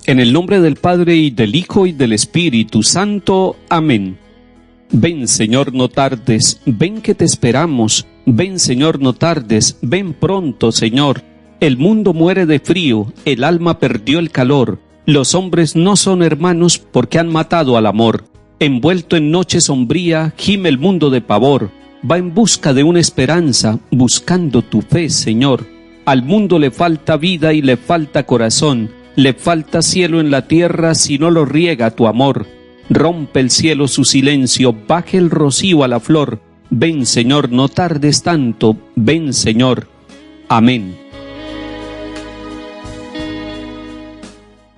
En el nombre del Padre, y del Hijo, y del Espíritu Santo. Amén. Ven, Señor, no tardes, ven que te esperamos. Ven, Señor, no tardes, ven pronto, Señor. El mundo muere de frío, el alma perdió el calor. Los hombres no son hermanos porque han matado al amor. Envuelto en noche sombría, gime el mundo de pavor. Va en busca de una esperanza, buscando tu fe, Señor. Al mundo le falta vida y le falta corazón. Le falta cielo en la tierra si no lo riega tu amor. Rompe el cielo su silencio, baje el rocío a la flor. Ven, Señor, no tardes tanto, ven, Señor. Amén.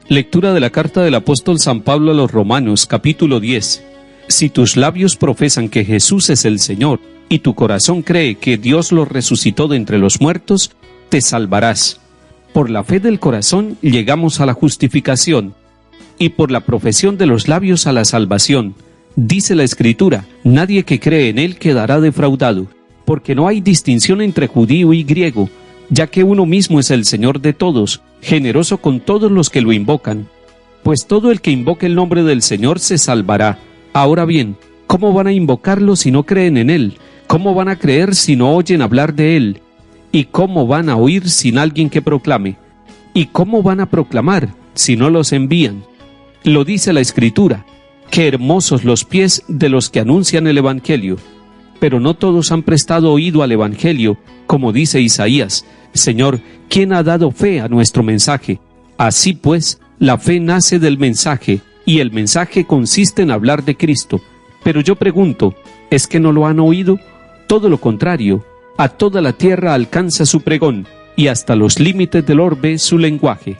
Lectura de la carta del apóstol San Pablo a los Romanos, capítulo 10. Si tus labios profesan que Jesús es el Señor, y tu corazón cree que Dios lo resucitó de entre los muertos, te salvarás. Por la fe del corazón llegamos a la justificación, y por la profesión de los labios a la salvación. Dice la Escritura, nadie que cree en él quedará defraudado, porque no hay distinción entre judío y griego, ya que uno mismo es el Señor de todos, generoso con todos los que lo invocan. Pues todo el que invoque el nombre del Señor se salvará. Ahora bien, ¿cómo van a invocarlo si no creen en él? ¿Cómo van a creer si no oyen hablar de él? ¿Y cómo van a oír sin alguien que proclame? ¿Y cómo van a proclamar si no los envían? Lo dice la Escritura, qué hermosos los pies de los que anuncian el Evangelio. Pero no todos han prestado oído al Evangelio, como dice Isaías, Señor, ¿quién ha dado fe a nuestro mensaje? Así pues, la fe nace del mensaje, y el mensaje consiste en hablar de Cristo. Pero yo pregunto, ¿es que no lo han oído? Todo lo contrario, a toda la tierra alcanza su pregón, y hasta los límites del orbe su lenguaje.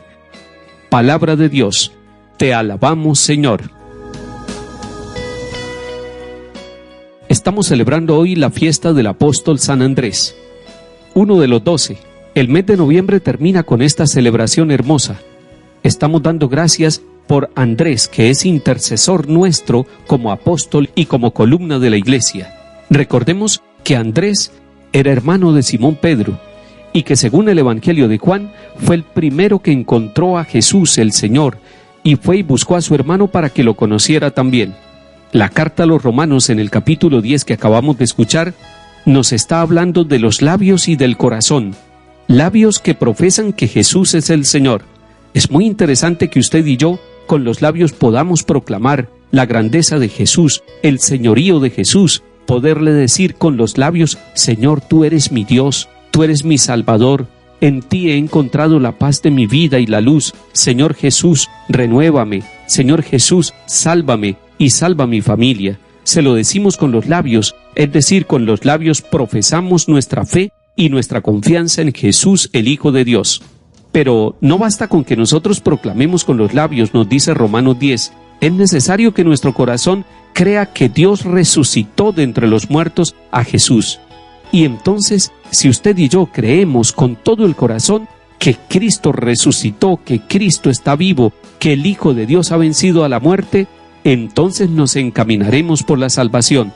Palabra de Dios, te alabamos, Señor. Estamos celebrando hoy la fiesta del apóstol San Andrés, uno de los 12. El mes de noviembre termina con esta celebración hermosa. Estamos dando gracias por Andrés, que es intercesor nuestro como apóstol y como columna de la Iglesia. Recordemos que Andrés era hermano de Simón Pedro, y que según el Evangelio de Juan, fue el primero que encontró a Jesús el Señor, y fue y buscó a su hermano para que lo conociera también. La carta a los Romanos en el capítulo 10 que acabamos de escuchar, nos está hablando de los labios y del corazón, labios que profesan que Jesús es el Señor. Es muy interesante que usted y yo, con los labios podamos proclamar la grandeza de Jesús, el señorío de Jesús, poderle decir con los labios, Señor, tú eres mi Dios, tú eres mi Salvador, en ti he encontrado la paz de mi vida y la luz. Señor Jesús, renuévame. Señor Jesús, sálvame y salva mi familia. Se lo decimos con los labios, es decir, con los labios profesamos nuestra fe y nuestra confianza en Jesús, el Hijo de Dios. Pero no basta con que nosotros proclamemos con los labios, nos dice Romanos 10. Es necesario que nuestro corazón crea que Dios resucitó de entre los muertos a Jesús. Y entonces, si usted y yo creemos con todo el corazón que Cristo resucitó, que Cristo está vivo, que el Hijo de Dios ha vencido a la muerte, entonces nos encaminaremos por la salvación.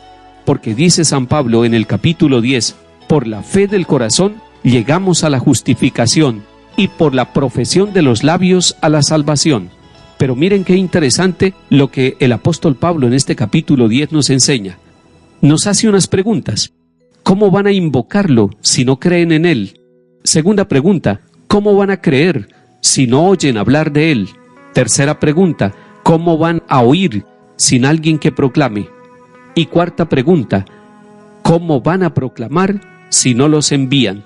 Porque dice San Pablo en el capítulo 10, por la fe del corazón llegamos a la justificación, y por la profesión de los labios a la salvación. Pero miren qué interesante lo que el apóstol Pablo en este capítulo 10 nos enseña. Nos hace unas preguntas. ¿Cómo van a invocarlo si no creen en él? Segunda pregunta, ¿cómo van a creer si no oyen hablar de él? Tercera pregunta, ¿cómo van a oír sin alguien que proclame? Y cuarta pregunta, ¿cómo van a proclamar si no los envían?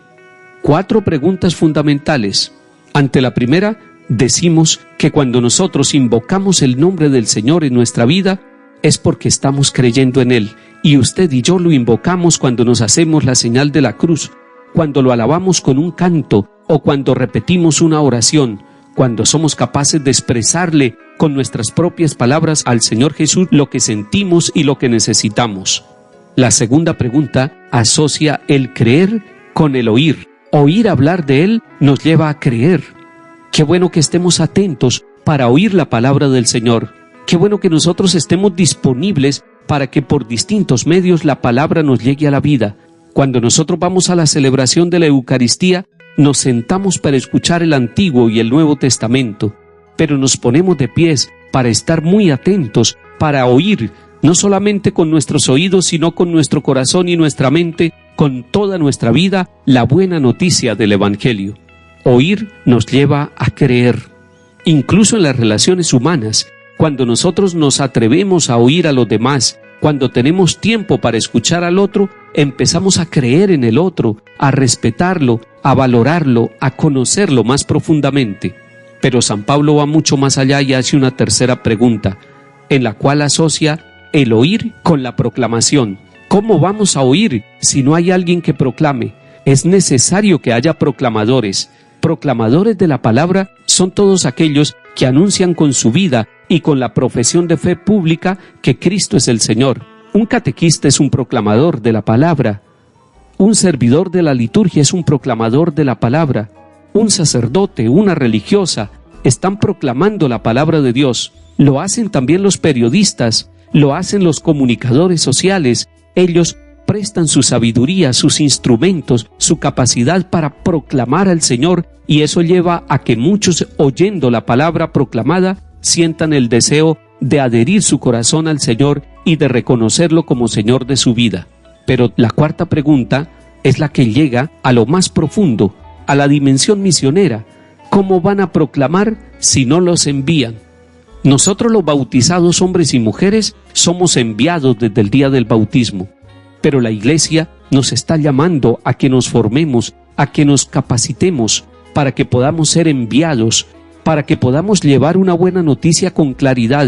4 preguntas fundamentales. Ante la primera, decimos que cuando nosotros invocamos el nombre del Señor en nuestra vida, es porque estamos creyendo en Él. Y usted y yo lo invocamos cuando nos hacemos la señal de la cruz, cuando lo alabamos con un canto o cuando repetimos una oración, cuando somos capaces de expresarle con nuestras propias palabras al Señor Jesús lo que sentimos y lo que necesitamos. La segunda pregunta asocia el creer con el oír. Oír hablar de Él nos lleva a creer. Qué bueno que estemos atentos para oír la palabra del Señor. Qué bueno que nosotros estemos disponibles para que por distintos medios la palabra nos llegue a la vida. Cuando nosotros vamos a la celebración de la Eucaristía, nos sentamos para escuchar el Antiguo y el Nuevo Testamento. pero nos ponemos de pies para estar muy atentos, para oír, no solamente con nuestros oídos, sino con nuestro corazón y nuestra mente, con toda nuestra vida, la buena noticia del Evangelio. Oír nos lleva a creer. Incluso en las relaciones humanas, cuando nosotros nos atrevemos a oír a los demás, cuando tenemos tiempo para escuchar al otro, empezamos a creer en el otro, a respetarlo, a valorarlo, a conocerlo más profundamente. Pero San Pablo va mucho más allá y hace una tercera pregunta, en la cual asocia el oír con la proclamación. ¿Cómo vamos a oír si no hay alguien que proclame? Es necesario que haya proclamadores. Proclamadores de la palabra son todos aquellos que anuncian con su vida y con la profesión de fe pública que Cristo es el Señor. Un catequista es un proclamador de la palabra. Un servidor de la liturgia es un proclamador de la palabra. Un sacerdote, una religiosa, están proclamando la palabra de Dios. Lo hacen también los periodistas, lo hacen los comunicadores sociales. Ellos prestan su sabiduría, sus instrumentos, su capacidad para proclamar al Señor, y eso lleva a que muchos, oyendo la palabra proclamada, sientan el deseo de adherir su corazón al Señor y de reconocerlo como Señor de su vida. Pero la cuarta pregunta es la que llega a lo más profundo, a la dimensión misionera. ¿Cómo van a proclamar si no los envían? Nosotros los bautizados, hombres y mujeres, somos enviados desde el día del bautismo, pero la Iglesia nos está llamando a que nos formemos, a que nos capacitemos para que podamos ser enviados, para que podamos llevar una buena noticia con claridad,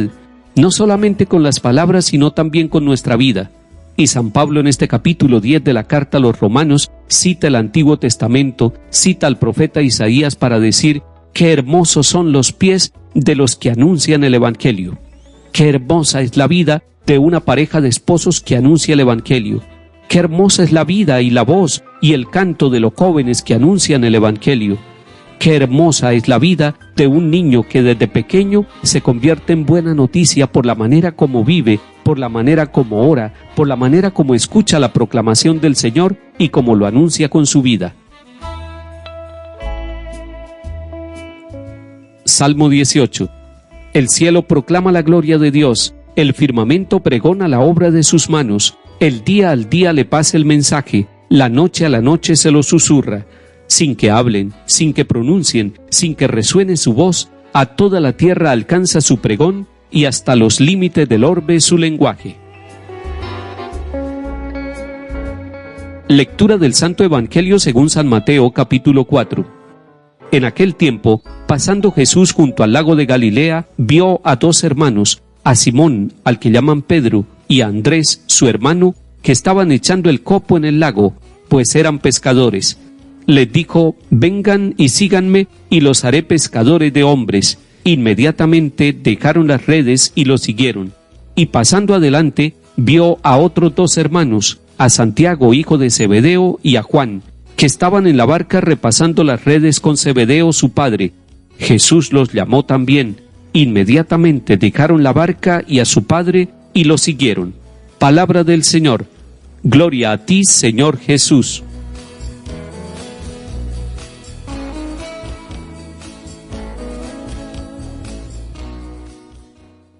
no solamente con las palabras, sino también con nuestra vida. Y San Pablo en este capítulo 10 de la carta a los Romanos cita el Antiguo Testamento, cita al profeta Isaías para decir: qué hermosos son los pies de los que anuncian el Evangelio. Qué hermosa es la vida de una pareja de esposos que anuncia el Evangelio. Qué hermosa es la vida y la voz y el canto de los jóvenes que anuncian el Evangelio. Qué hermosa es la vida de un niño que desde pequeño se convierte en buena noticia por la manera como vive, por la manera como ora, por la manera como escucha la proclamación del Señor y como lo anuncia con su vida. Salmo 18. El cielo proclama la gloria de Dios, el firmamento pregona la obra de sus manos, el día al día le pasa el mensaje, la noche a la noche se lo susurra. Sin que hablen, sin que pronuncien, sin que resuene su voz, a toda la tierra alcanza su pregón y hasta los límites del orbe su lenguaje. Lectura del Santo Evangelio según San Mateo, capítulo 4. En aquel tiempo, pasando Jesús junto al lago de Galilea, vio a dos hermanos, a Simón, al que llaman Pedro, y a Andrés, su hermano, que estaban echando el copo en el lago, pues eran pescadores. Les dijo: vengan y síganme, y los haré pescadores de hombres. Inmediatamente dejaron las redes y los siguieron. Y pasando adelante, vio a otros dos hermanos, a Santiago, hijo de Zebedeo, y a Juan, que estaban en la barca repasando las redes con Zebedeo su padre. Jesús los llamó también. Inmediatamente dejaron la barca y a su padre, y los siguieron. Palabra del Señor. Gloria a ti, Señor Jesús.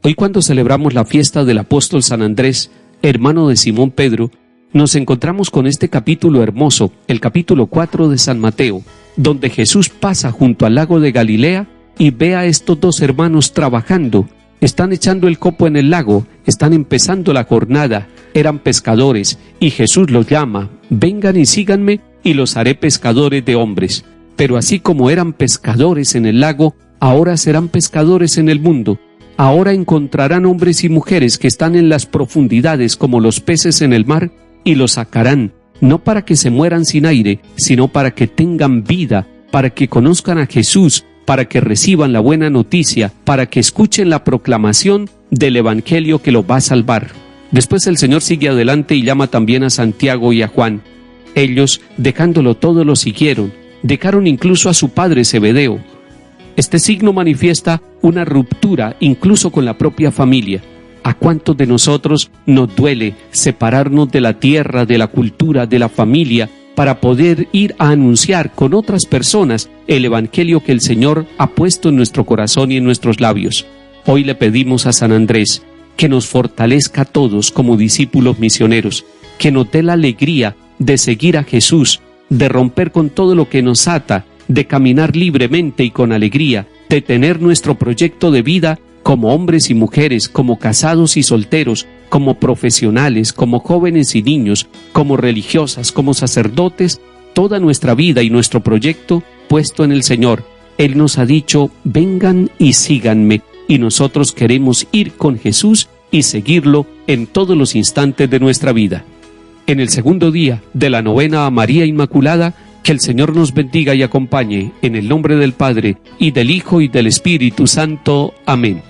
Hoy, cuando celebramos la fiesta del apóstol San Andrés, hermano de Simón Pedro, nos encontramos con este capítulo hermoso, el capítulo 4 de San Mateo, donde Jesús pasa junto al lago de Galilea y ve a estos dos hermanos trabajando. Están echando el copo en el lago, están empezando la jornada, eran pescadores, y Jesús los llama: vengan y síganme, y los haré pescadores de hombres. Pero así como eran pescadores en el lago, ahora serán pescadores en el mundo. Ahora encontrarán hombres y mujeres que están en las profundidades como los peces en el mar, y los sacarán, no para que se mueran sin aire, sino para que tengan vida, para que conozcan a Jesús, para que reciban la buena noticia, para que escuchen la proclamación del Evangelio que los va a salvar. Después el Señor sigue adelante y llama también a Santiago y a Juan. Ellos, dejándolo todo, lo siguieron. Dejaron incluso a su padre Zebedeo. Este signo manifiesta una ruptura incluso con la propia familia. ¿A cuántos de nosotros nos duele separarnos de la tierra, de la cultura, de la familia, para poder ir a anunciar con otras personas el Evangelio que el Señor ha puesto en nuestro corazón y en nuestros labios. Hoy le pedimos a San Andrés que nos fortalezca a todos como discípulos misioneros, que nos dé la alegría de seguir a Jesús, de romper con todo lo que nos ata, de caminar libremente y con alegría, de tener nuestro proyecto de vida como hombres y mujeres, como casados y solteros, como profesionales, como jóvenes y niños, como religiosas, como sacerdotes, toda nuestra vida y nuestro proyecto puesto en el Señor. Él nos ha dicho, vengan y síganme, y nosotros queremos ir con Jesús y seguirlo en todos los instantes de nuestra vida. En el segundo día de la novena a María Inmaculada, que el Señor nos bendiga y acompañe, en el nombre del Padre, y del Hijo, y del Espíritu Santo. Amén.